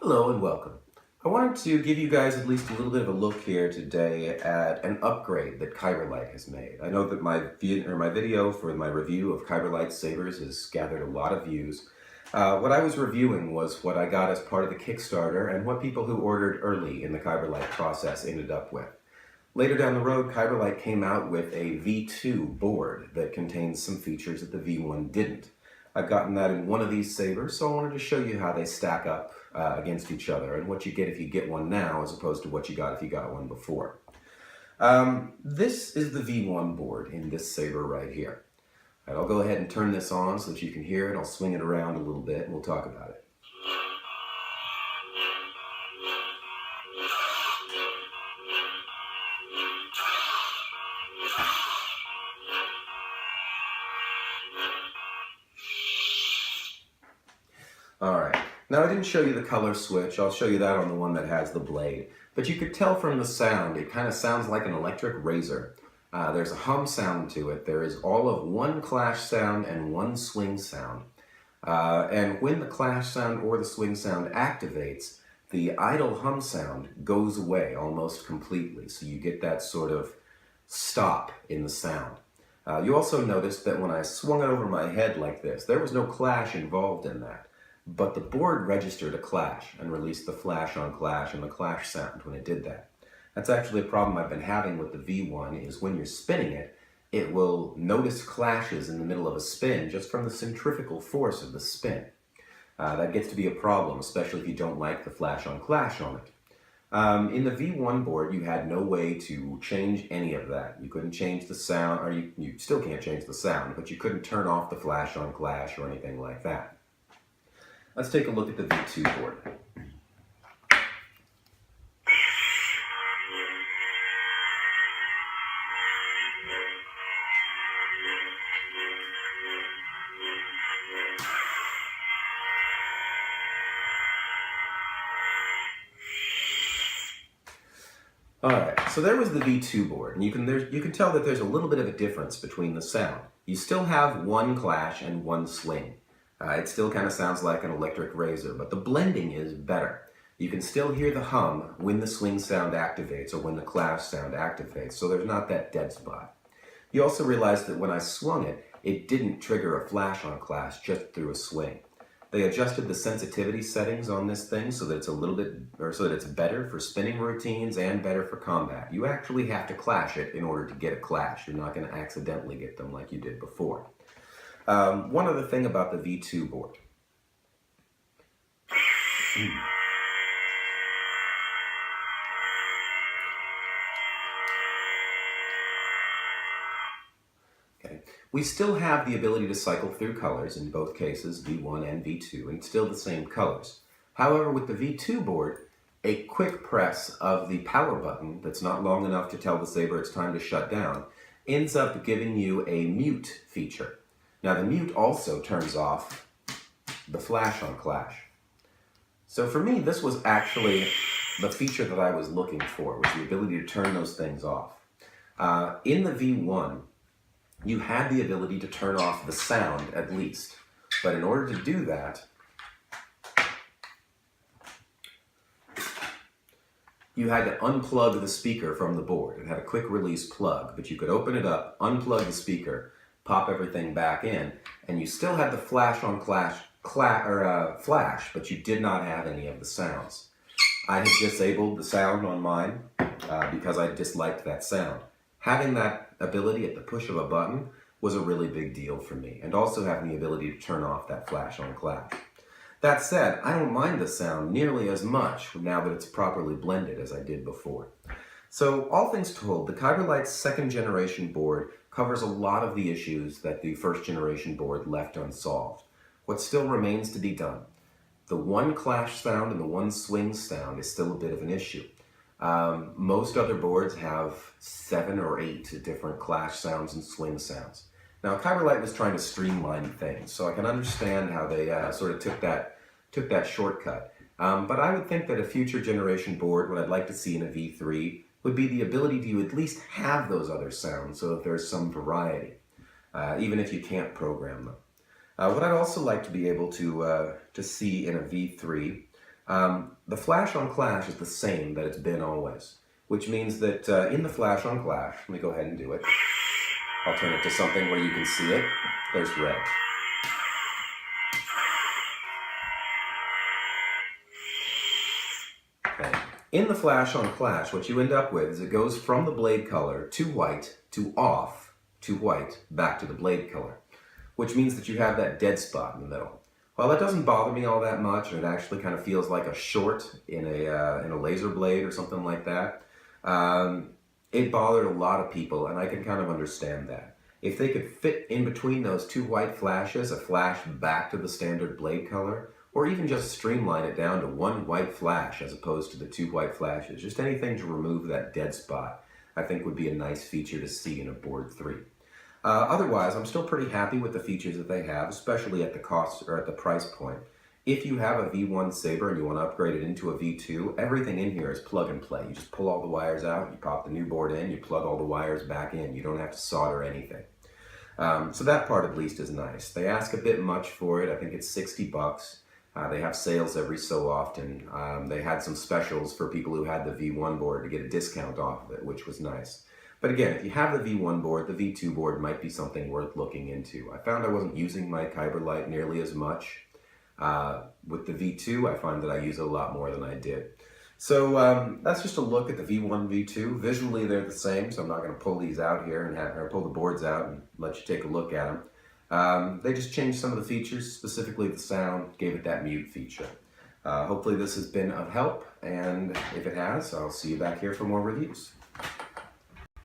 Hello and welcome. I wanted to give you guys at least a little bit of a look here today at an upgrade that Kyberlight has made. I know that my video for my review of Kyberlight sabers has gathered a lot of views. What I was reviewing was what I got as part of the Kickstarter and what people who ordered early in the Kyberlight process ended up with. Later down the road, Kyberlight came out with a V2 board that contains some features that the V1 didn't. I've gotten that in one of these sabers, so I wanted to show you how they stack up against each other and what you get if you get one now as opposed to what you got if you got one before. This is the V1 board in this saber right here. All right, I'll go ahead and turn this on so that you can hear it. I'll swing it around a little bit and we'll talk about it. Alright, now I didn't show you the color switch. I'll show you that on the one that has the blade. But you could tell from the sound, it kind of sounds like an electric razor. There's a hum sound to it. There is all of one clash sound and one swing sound. And when the clash sound or the swing sound activates, the idle hum sound goes away almost completely. So you get that sort of stop in the sound. You also noticed that when I swung it over my head like this, there was no clash involved in that. But the board registered a clash and released the flash on clash and the clash sound when it did that. That's actually a problem I've been having with the V1 is when you're spinning it, it will notice clashes in the middle of a spin just from the centrifugal force of the spin. That gets to be a problem, especially if you don't like the flash on clash on it. In the V1 board, you had no way to change any of that. You couldn't change the sound, or you still can't change the sound, but you couldn't turn off the flash on clash or anything like that. Let's take a look at the V2 board. Alright, so there was the V2 board, and you can tell that there's a little bit of a difference between the sound. You still have one clash and one swing. It still kind of sounds like an electric razor, but the blending is better. You can still hear the hum when the swing sound activates or when the clash sound activates, so there's not that dead spot. You also realize that when I swung it, it didn't trigger a flash on clash just through a swing. They adjusted the sensitivity settings on this thing so that it's so that it's better for spinning routines and better for combat. You actually have to clash it in order to get a clash. You're not going to accidentally get them like you did before. One other thing about the V2 board. Okay. We still have the ability to cycle through colors in both cases, V1 and V2, and still the same colors. However, with the V2 board, a quick press of the power button that's not long enough to tell the saber it's time to shut down ends up giving you a mute feature. Now the mute also turns off the flash on clash. So for me, this was actually the feature that I was looking for, was the ability to turn those things off. In the V1, you had the ability to turn off the sound at least. But in order to do that, you had to unplug the speaker from the board. It had a quick release plug, but you could open it up, unplug the speaker, pop everything back in, and you still had the flash on flash, but you did not have any of the sounds. I had disabled the sound on mine because I disliked that sound. Having that ability at the push of a button was a really big deal for me, and also having the ability to turn off that flash on clash. That said, I don't mind the sound nearly as much now that it's properly blended as I did before. So, all things told, the Kyberlight's second generation board covers a lot of the issues that the first generation board left unsolved. What still remains to be done? The one clash sound and the one swing sound is still a bit of an issue. Most other boards have 7 or 8 different clash sounds and swing sounds. Now, Kyberlight was trying to streamline things, so I can understand how they sort of took that shortcut. But I would think that a future generation board, what I'd like to see in a V3, would be the ability to at least have those other sounds so that there's some variety, even if you can't program them. What I'd also like to be able to see in a V3 The flash on clash is the same that it's been always, which means that in the flash on clash, let me go ahead and do it. I'll turn it to something where you can see it. There's red. Okay. In the flash on clash, what you end up with is it goes from the blade color to white, to off, to white, back to the blade color, which means that you have that dead spot in the middle. While that doesn't bother me all that much, and it actually kind of feels like a short in a laser blade or something like that, it bothered a lot of people, and I can kind of understand that. If they could fit in between those two white flashes, a flash back to the standard blade color, or even just streamline it down to one white flash as opposed to the two white flashes, just anything to remove that dead spot, I think would be a nice feature to see in a board 3. Otherwise, I'm still pretty happy with the features that they have, especially at the cost or at the price point. If you have a V1 Saber and you want to upgrade it into a V2, everything in here is plug and play. You just pull all the wires out, you pop the new board in, you plug all the wires back in. You don't have to solder anything. So that part at least is nice. They ask a bit much for it. I think it's 60 bucks. They have sales every so often. They had some specials for people who had the V1 board to get a discount off of it, which was nice. But again, if you have the V1 board, the V2 board might be something worth looking into. I found I wasn't using my Kyberlight nearly as much. With the V2, I find that I use it a lot more than I did. So that's just a look at the V1, V2. Visually, they're the same, so I'm not going to pull these out here and or pull the boards out and let you take a look at them. They just changed some of the features, specifically the sound, gave it that mute feature. Hopefully this has been of help, and if it has, I'll see you back here for more reviews.